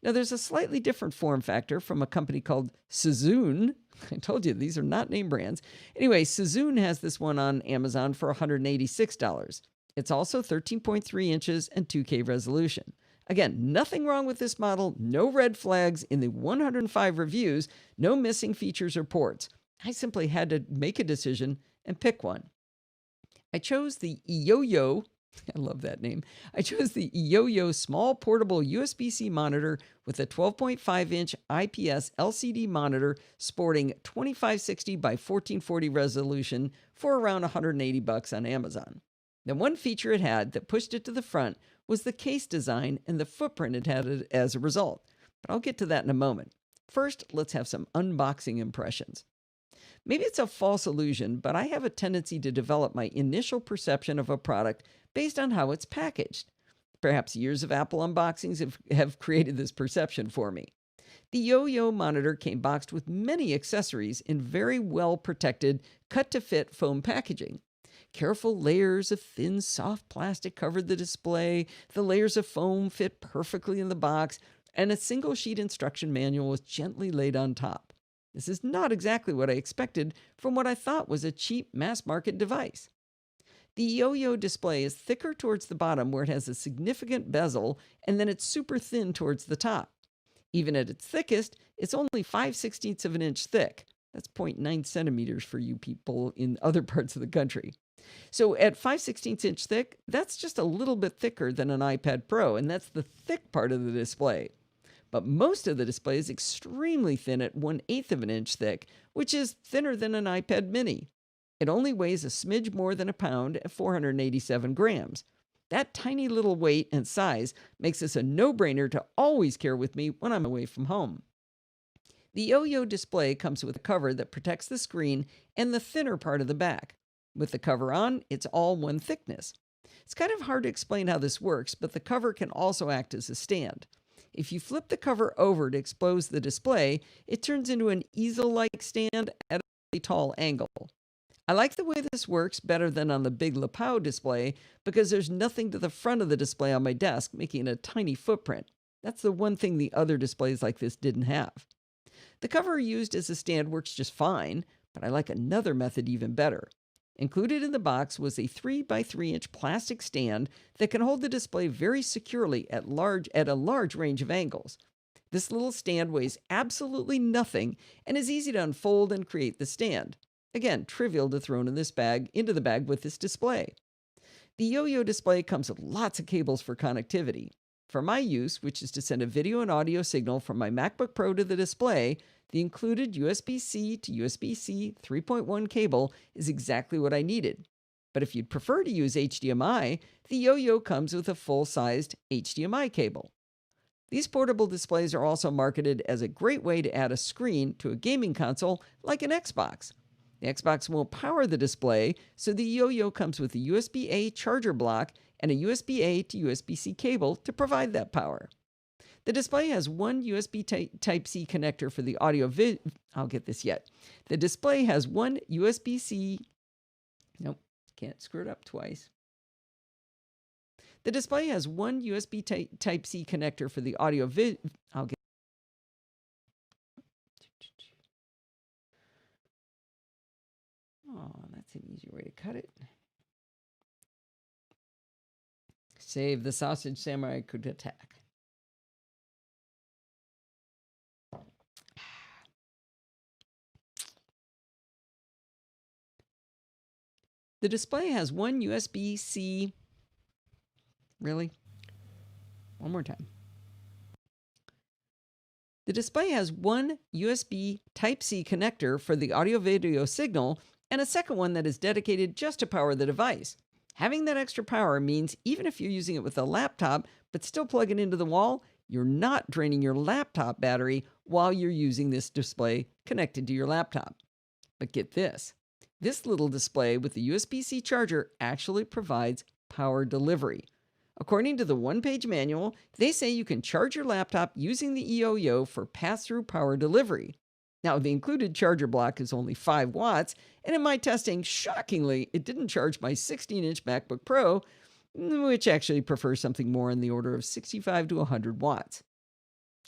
Now, there's a slightly different form factor from a company called Suzune. I told you, these are not name brands. Anyway, Suzune has this one on Amazon for $186. It's also 13.3 inches and 2K resolution. Again, nothing wrong with this model, no red flags in the 105 reviews, no missing features or ports. I simply had to make a decision and pick one. I chose the Yo-Yo. I love that name. I chose the Yo-Yo small portable USB-C monitor with a 12.5-inch IPS LCD monitor sporting 2560 by 1440 resolution for around $180 on Amazon. The one feature it had that pushed it to the front was the case design and the footprint it had as a result. But I'll get to that in a moment. First, let's have some unboxing impressions. Maybe it's a false illusion, but I have a tendency to develop my initial perception of a product based on how it's packaged. Perhaps years of Apple unboxings have created this perception for me. The Yo-Yo monitor came boxed with many accessories in very well-protected, cut-to-fit foam packaging. Careful layers of thin, soft plastic covered the display. The layers of foam fit perfectly in the box, and a single-sheet instruction manual was gently laid on top. This is not exactly what I expected from what I thought was a cheap mass-market device. The Yo-Yo display is thicker towards the bottom where it has a significant bezel, and then it's super thin towards the top. Even at its thickest, it's only 5/16 of an inch thick. That's 0.9 centimeters for you people in other parts of the country. So at 5/16 inch thick, that's just a little bit thicker than an iPad Pro, and that's the thick part of the display. But most of the display is extremely thin at 1/8 of an inch thick, which is thinner than an iPad mini. It only weighs a smidge more than a pound at 487 grams. That tiny little weight and size makes this a no-brainer to always carry with me when I'm away from home. The Yo-Yo display comes with a cover that protects the screen and the thinner part of the back. With the cover on, it's all one thickness. It's kind of hard to explain how this works, but the cover can also act as a stand. If you flip the cover over to expose the display, it turns into an easel-like stand at a really tall angle. I like the way this works better than on the big Lapao display because there's nothing to the front of the display on my desk, making it a tiny footprint. That's the one thing the other displays like this didn't have. The cover used as a stand works just fine, but I like another method even better. Included in the box was a 3x3-inch plastic stand that can hold the display very securely at a large range of angles. This little stand weighs absolutely nothing and is easy to unfold and create the stand. Again, trivial to throw into the bag with this display. The Yo-Yo display comes with lots of cables for connectivity. For my use, which is to send a video and audio signal from my MacBook Pro to the display, the included USB-C to USB-C 3.1 cable is exactly what I needed. But if you'd prefer to use HDMI, the Yo-Yo comes with a full-sized HDMI cable. These portable displays are also marketed as a great way to add a screen to a gaming console like an Xbox. The Xbox won't power the display, so the Yo-Yo comes with a USB-A charger block and a USB-A to USB-C cable to provide that power. The display has one USB Type-C connector for the I'll get this yet. The display has one USB-C... Nope, can't screw it up twice. The display has one USB Type-C connector for the I'll get... Oh, that's an easier way to cut it. Save the sausage samurai could attack. The display has one USB-C... Really? One more time. The display has one USB Type-C connector for the audio-video signal and a second one that is dedicated just to power the device. Having that extra power means even if you're using it with a laptop but still plug it into the wall, you're not draining your laptop battery while you're using this display connected to your laptop. But get this. This little display with the USB-C charger actually provides power delivery. According to the one-page manual, they say you can charge your laptop using the Yo-Yo for pass-through power delivery. Now, the included charger block is only 5 watts, and in my testing, shockingly, it didn't charge my 16-inch MacBook Pro, which actually prefers something more in the order of 65 to 100 watts.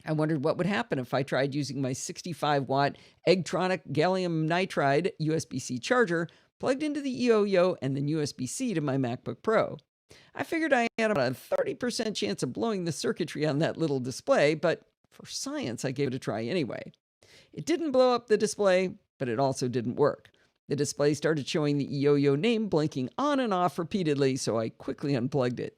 I wondered what would happen if I tried using my 65-watt Eggtronic gallium nitride USB-C charger plugged into the Yo-Yo and then USB-C to my MacBook Pro. I figured I had about a 30% chance of blowing the circuitry on that little display, but for science, I gave it a try anyway. It didn't blow up the display, but it also didn't work. The display started showing the Yo-Yo name blinking on and off repeatedly, so I quickly unplugged it.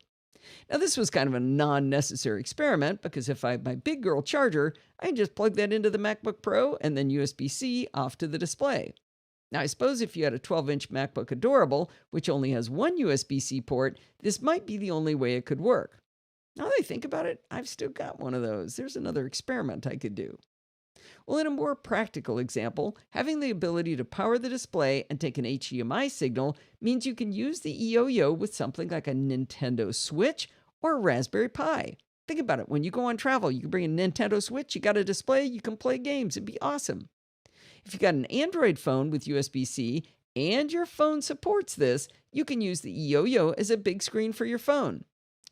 Now, this was kind of a non-necessary experiment because if I had my big girl charger, I could just plug that into the MacBook Pro and then USB-C off to the display. Now, I suppose if you had a 12-inch MacBook Adorable, which only has one USB-C port, this might be the only way it could work. Now that I think about it, I've still got one of those. There's another experiment I could do. Well, in a more practical example, having the ability to power the display and take an HDMI signal means you can use the Yo-Yo with something like a Nintendo Switch or a Raspberry Pi. Think about it. When you go on travel, you can bring a Nintendo Switch, you got a display, you can play games. It'd be awesome. If you got an Android phone with USB-C and your phone supports this, you can use the eYoYo as a big screen for your phone.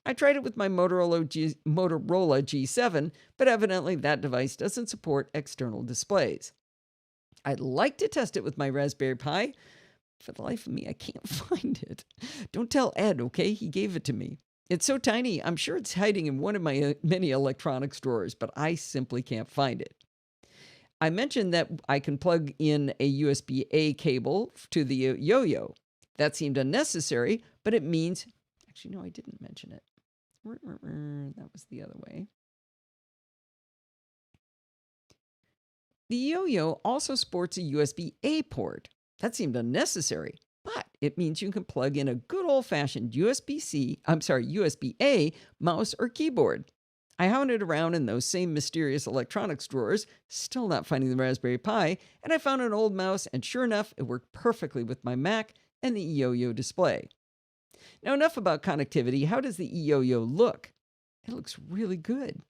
I tried it with my Motorola G7, but evidently that device doesn't support external displays. I'd like to test it with my Raspberry Pi. For the life of me, I can't find it. Don't tell Ed, okay? He gave it to me. It's so tiny, I'm sure it's hiding in one of my many electronics drawers, but I simply can't find it. I mentioned that I can plug in a USB-A cable to the eYoYo. That seemed unnecessary, but it means... Actually, no, I didn't mention it. That was the other way. The eYoYo also sports a USB-A port. That seemed unnecessary, but it means you can plug in a good old-fashioned USB-A mouse or keyboard. I hounded around in those same mysterious electronics drawers, still not finding the Raspberry Pi, and I found an old mouse, and sure enough, it worked perfectly with my Mac and the eYoYo display. Now, enough about connectivity. How does the eYoYo look? It looks really good.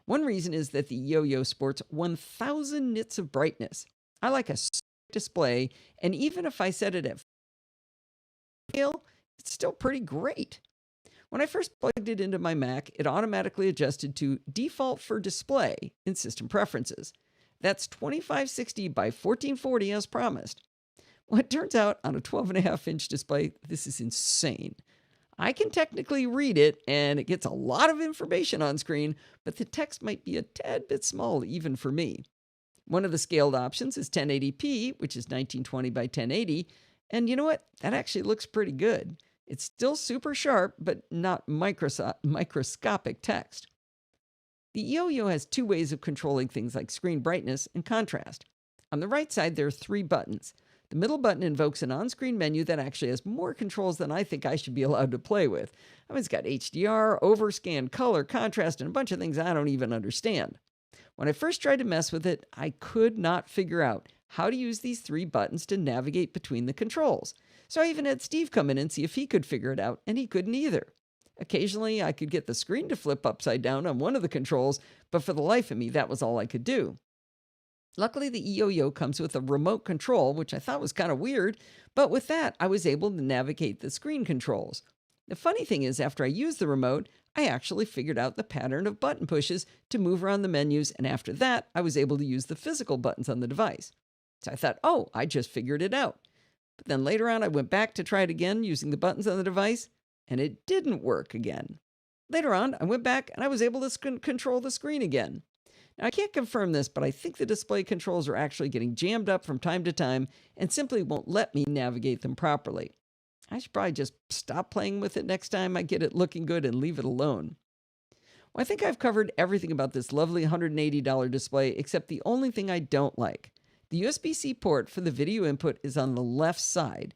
One reason is that the eYoYo sports 1,000 nits of brightness. I like a display, and even if I set it at scale, it's still pretty great. When I first plugged it into my Mac, it automatically adjusted to default for display in system preferences. That's 2560 by 1440 as promised. Well, it turns out on a 12.5-inch display, this is insane. I can technically read it, and it gets a lot of information on screen, but the text might be a tad bit small even for me. One of the scaled options is 1080p, which is 1920 by 1080, and you know what? That actually looks pretty good. It's still super sharp, but not microscopic text. The eYoYo has two ways of controlling things like screen brightness and contrast. On the right side, there are 3 buttons. The middle button invokes an on-screen menu that actually has more controls than I think I should be allowed to play with. I mean, it's got HDR, overscan, color, contrast, and a bunch of things I don't even understand. When I first tried to mess with it, I could not figure out how to use these 3 buttons to navigate between the controls. So I even had Steve come in and see if he could figure it out, and he couldn't either. Occasionally, I could get the screen to flip upside down on one of the controls, but for the life of me, that was all I could do. Luckily, the eYoYo comes with a remote control, which I thought was kind of weird, but with that, I was able to navigate the screen controls. The funny thing is, after I used the remote, I actually figured out the pattern of button pushes to move around the menus, and after that, I was able to use the physical buttons on the device. So I thought, oh, I just figured it out. But then later on, I went back to try it again using the buttons on the device, and it didn't work again. Later on, I went back and I was able to control the screen again. Now, I can't confirm this, but I think the display controls are actually getting jammed up from time to time and simply won't let me navigate them properly. I should probably just stop playing with it next time I get it looking good and leave it alone. Well, I think I've covered everything about this lovely $180 display except the only thing I don't like. The USB-C port for the video input is on the left side.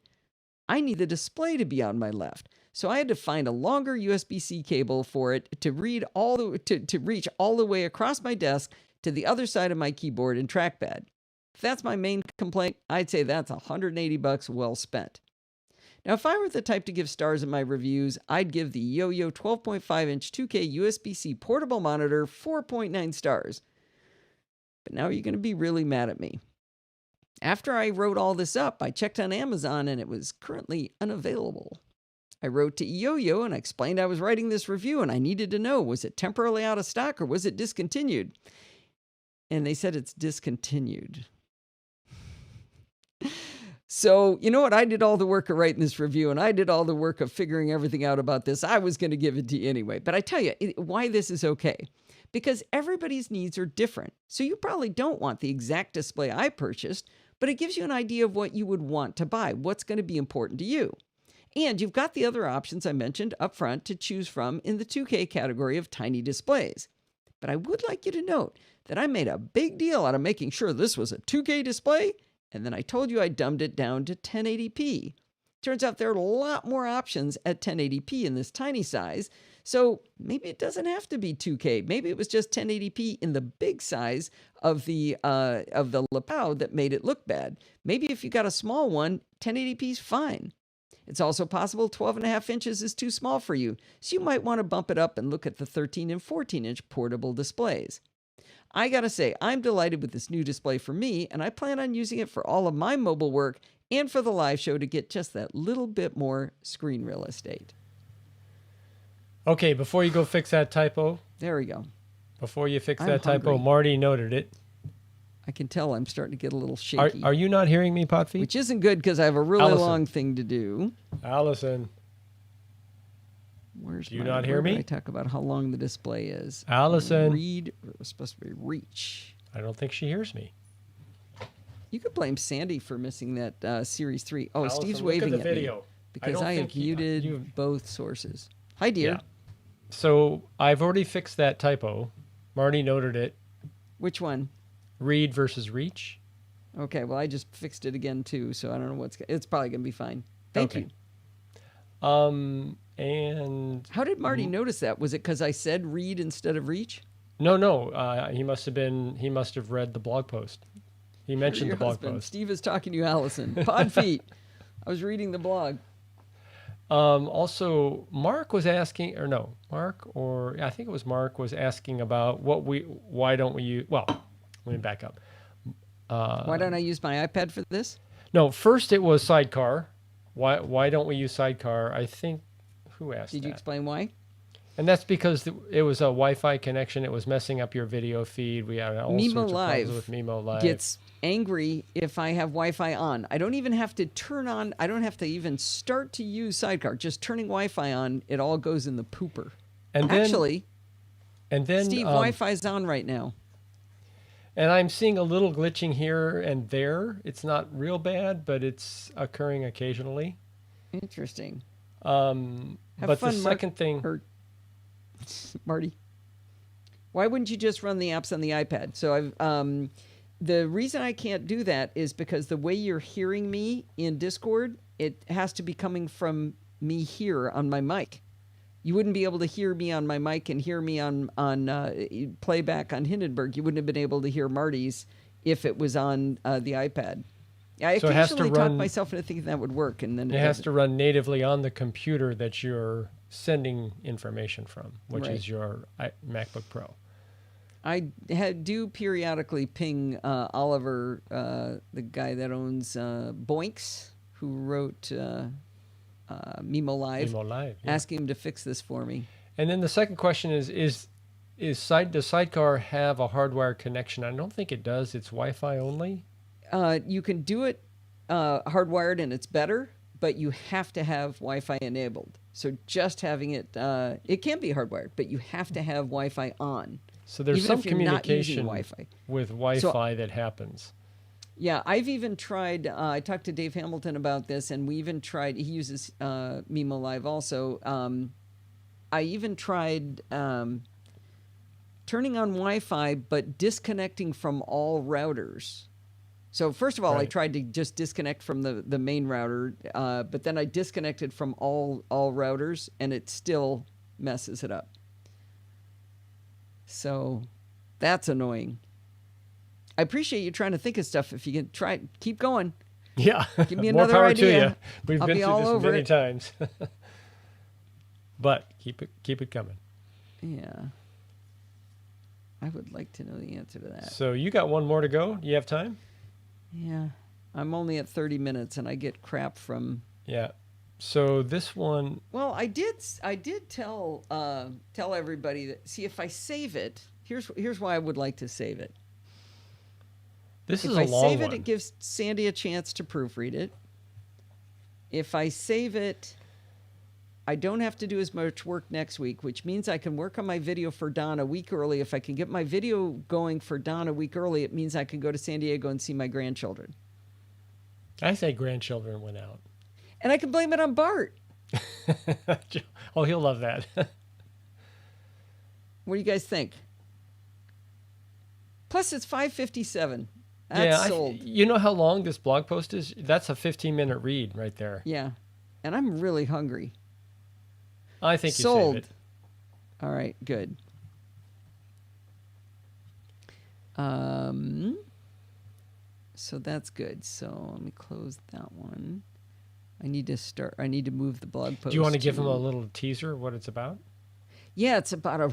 I need the display to be on my left, so I had to find a longer USB-C cable for it to reach all the way across my desk to the other side of my keyboard and trackpad. If that's my main complaint, I'd say that's $180 well spent. Now, if I were the type to give stars in my reviews, I'd give the eYoYo 12.5-inch 2K USB-C portable monitor 4.9 stars. But now you're going to be really mad at me. After I wrote all this up, I checked on Amazon and it was currently unavailable. I wrote to eYoYo and I explained I was writing this review and I needed to know, was it temporarily out of stock or was it discontinued? And they said it's discontinued. So, you know what? I did all the work of writing this review and I did all the work of figuring everything out about this. I was going to give it to you anyway. But I tell you why this is okay. Because everybody's needs are different. So you probably don't want the exact display I purchased, but it gives you an idea of what you would want to buy, what's going to be important to you. And you've got the other options I mentioned up front to choose from in the 2K category of tiny displays. But I would like you to note that I made a big deal out of making sure this was a 2K display, and then I told you I dumbed it down to 1080p. Turns out there are a lot more options at 1080p in this tiny size, so maybe it doesn't have to be 2K. Maybe it was just 1080p in the big size of the lapel that made it look bad. Maybe if you got a small one, 1080p is fine. It's also possible 12.5 inches is too small for you, so you might want to bump it up and look at the 13 and 14-inch portable displays. I gotta say, I'm delighted with this new display for me, and I plan on using it for all of my mobile work and for the live show to get just that little bit more screen real estate. Okay, before you go fix that typo, There we go. before you fix I'm that typo, hungry. Marty noted it. I can tell I'm starting to get a little shaky. Are you not hearing me, Potfeet? Which isn't good because I have a really Allison. long thing to do. Allison, Where's Do you my, not hear where did me? I talk about how long the display is. Allison. Read, or it was supposed to be reach. I don't think she hears me. You could blame Sandy for missing that Series 3. Oh, Allison, Steve's look waving at at the me video. because don't I have think muted you've- both sources. Hi, dear. Yeah. So I've already fixed that typo. Marty noted it. Which one? Read versus reach. Okay, well, I just fixed it again, too, so I don't know it's probably going to be fine. Thank Okay. you. And How did Marty notice that? Was it because I said read instead of reach? no. He must have read the blog post. He mentioned Your the blog husband. post. Steve is talking to you, Allison. Pod feet. I was reading the blog. Also, Mark was asking, or no, I think it was Mark was asking about why don't we use, well, let me back up. Why don't I use my iPad for this? No, first it was Sidecar. Why don't we use Sidecar? I think, who asked Did you that? explain why? And that's because it was a Wi-Fi connection. It was messing up your video feed. We had all Mimo sorts of Live problems with Mimo Live. Gets angry if I have Wi-Fi on. I don't even have to turn on. I don't have to even start to use Sidecar. Just turning Wi-Fi on, it all goes in the pooper. and then, Actually, and then Steve, Wi-Fi's on right now. And I'm seeing a little glitching here and there. It's not real bad, but it's occurring occasionally. Interesting. But the fun, Mark- second thing, Or Marty, why wouldn't you just run the apps on the iPad? So I've the reason I can't do that is because the way you're hearing me in Discord, it has to be coming from me here on my mic. You wouldn't be able to hear me on my mic and hear me on playback on Hindenburg. You wouldn't have been able to hear Marty's if it was on the iPad. I So it has to occasionally talk run- myself into thinking that would work, and then it has doesn't. to run natively on the computer that you're sending information from, which Right. is your MacBook Pro. I do periodically ping Oliver, the guy that owns Boinks, who wrote Mimo Live, Mimo Live. Yeah. asking him to fix this for me. And then the second question does Sidecar have a hardwired connection? I don't think it does. It's Wi-Fi only. You can do it hardwired and it's better, but you have to have Wi-Fi enabled. So just having it, it can be hardwired, but you have to have Wi-Fi on. So there's Even some if you're not using communication Wi-Fi. with Wi-Fi that happens. Yeah, I've even tried. I talked to Dave Hamilton about this, and we even tried. He uses Mimo Live also. I even tried turning on Wi-Fi, but disconnecting from all routers. So first of all, I Right. tried to just disconnect from the main router, but then I disconnected from all routers, and it still messes it up. So that's annoying. I appreciate you trying to think of stuff. If you can try, keep going. Yeah. Give me More another power idea. to you. We've I'll been be through all this over many it. times. But keep it coming. Yeah. I would like to know the answer to that. So you got one more to go. You have time? Yeah. I'm only at 30 minutes and I get crap from. Yeah. So this one, Well, I did tell everybody that, see, if I save it, here's why I would like to save it. this is If a I long save it, one. it gives Sandy a chance to proofread it. If I save it, I don't have to do as much work next week, which means I can work on my video for Don a week early. If I can get my video going for Don a week early, it means I can go to San Diego and see my grandchildren. I say grandchildren went out. And I can blame it on Bart. Oh, he'll love that. What do you guys think? Plus, it's 5:57. That's yeah, sold. you know how long this blog post is? That's a 15-minute read right there. Yeah. And I'm really hungry. I think you Sold. save it. All right, good. So that's good. So let me close that one. I need to move the blog post. Do you want to give them a little teaser of what it's about? Yeah, it's about a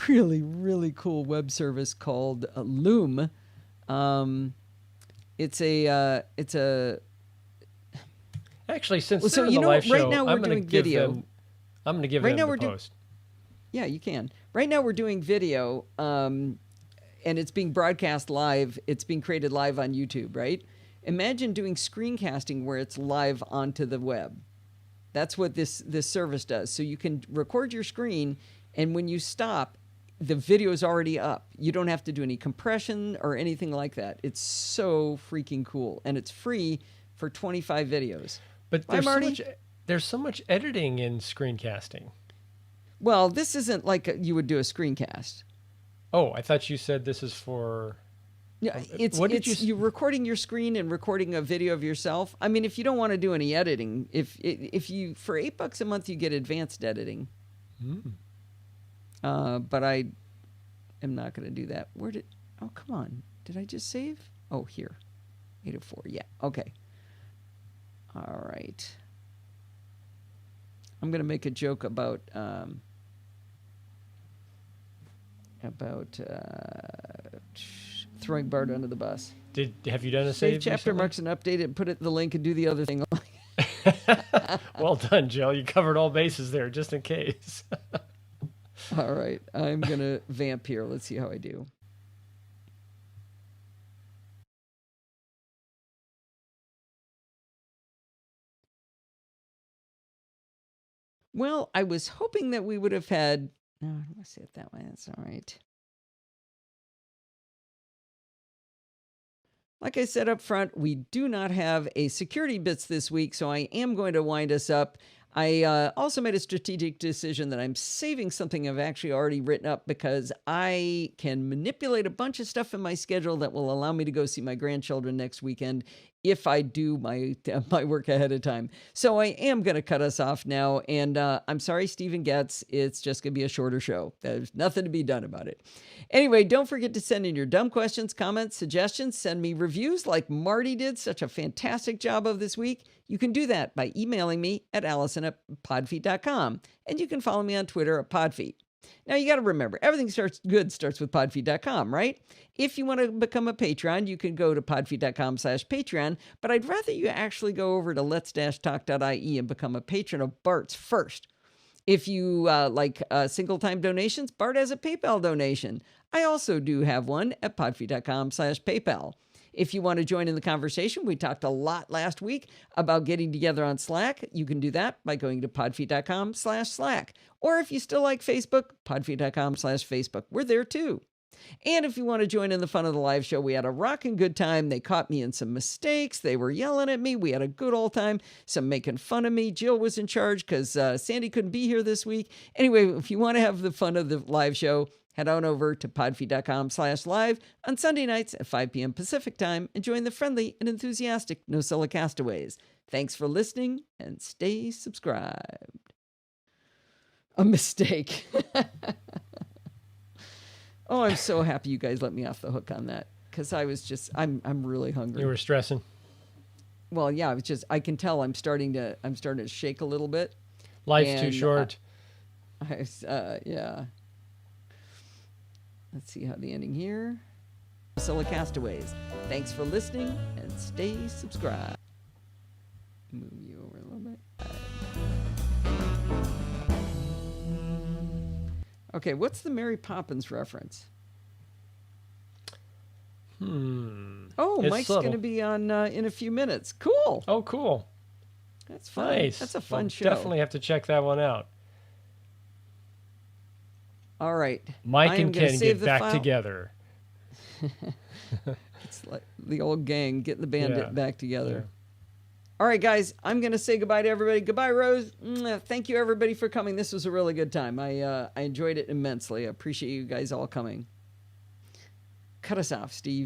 really, really cool web service called Loom. It's a Actually, since Well, so they're in you the know live what? Right show, now we're I'm going to doing give video. them. I'm going to give Right them now the we're do- post. Yeah, you can. Right now we're doing video, and it's being broadcast live. It's being created live on YouTube, right? Imagine doing screencasting where it's live onto the web. That's what this service does. So you can record your screen, and when you stop, the video is already up. You don't have to do any compression or anything like that. It's so freaking cool, and it's free for 25 videos. But Bye, Marty. there's so much editing in screencasting. Well, this isn't like you would do a screencast. Oh, I thought you said this is for. Yeah, What did it's you recording your screen and recording a video of yourself. I mean, if you don't want to do any editing, if you for $8 a month you get advanced editing. But I am not going to do that. Oh, come on. Did I just save? Oh, here. 804. Yeah. Okay. All right. I'm going to make a joke about throwing Bart under the bus. Have you done a Save save chapter recently? marks and update it, put it in the link, and do the other thing. Well done, Jill. You covered all bases there, just in case. All right. I'm going to vamp here. Let's see how I do. Well, I was hoping that we would have had... No, I'm going to say it that way. That's all right. Like I said up front, we do not have a security bits this week, so I am going to wind us up. I also made a strategic decision that I'm saving something I've actually already written up because I can manipulate a bunch of stuff in my schedule that will allow me to go see my grandchildren next weekend if I do my work ahead of time. So I am going to cut us off now, and I'm sorry, Stephen Getz. It's just going to be a shorter show. There's nothing to be done about it. Anyway, don't forget to send in your dumb questions, comments, suggestions. Send me reviews like Marty did such a fantastic job of this week. You can do that by emailing me at allison@podfeet.com. And you can follow me on Twitter at podfeet. Now, you got to remember, everything starts with podfeet.com, right? If you want to become a Patreon, you can go to podfeet.com/Patreon, but I'd rather you actually go over to lets-talk.ie and become a patron of Bart's first. If you like single-time donations, Bart has a PayPal donation. I also do have one at podfeet.com/PayPal. If you want to join in the conversation, we talked a lot last week about getting together on Slack. You can do that by going to podfeet.com/Slack. Or if you still like Facebook, podfeet.com/Facebook. We're there too. And if you want to join in the fun of the live show, we had a rocking good time. They caught me in some mistakes. They were yelling at me. We had a good old time. Some making fun of me. Jill was in charge because Sandy couldn't be here this week. Anyway, if you want to have the fun of the live show, head on over to podfeet.com/live on Sunday nights at 5 p.m. Pacific time and join the friendly and enthusiastic NosillaCastaways. Thanks for listening and stay subscribed. A mistake. Oh, I'm so happy you guys let me off the hook on that because I was just, I'm really hungry. You were stressing. Well, yeah, I can tell I'm starting to shake a little bit. Life's too short. Yeah. Let's see how the ending here. NosillaCastaways. Thanks for listening and stay subscribed. Move you over a little bit. Okay, what's the Mary Poppins reference? Oh, It's Mike's subtle. going to be on in a few minutes. Cool. Oh, cool. That's fun. Nice. That's a fun We'll show. Definitely have to check that one out. All right. Mike I am and gonna Ken save get the back file. together. It's like the old gang getting the band Yeah. back together. All right, guys, I'm going to say goodbye to everybody. Goodbye, Rose. Thank you, everybody, for coming. This was a really good time. I enjoyed it immensely. I appreciate you guys all coming. Cut us off, Steve.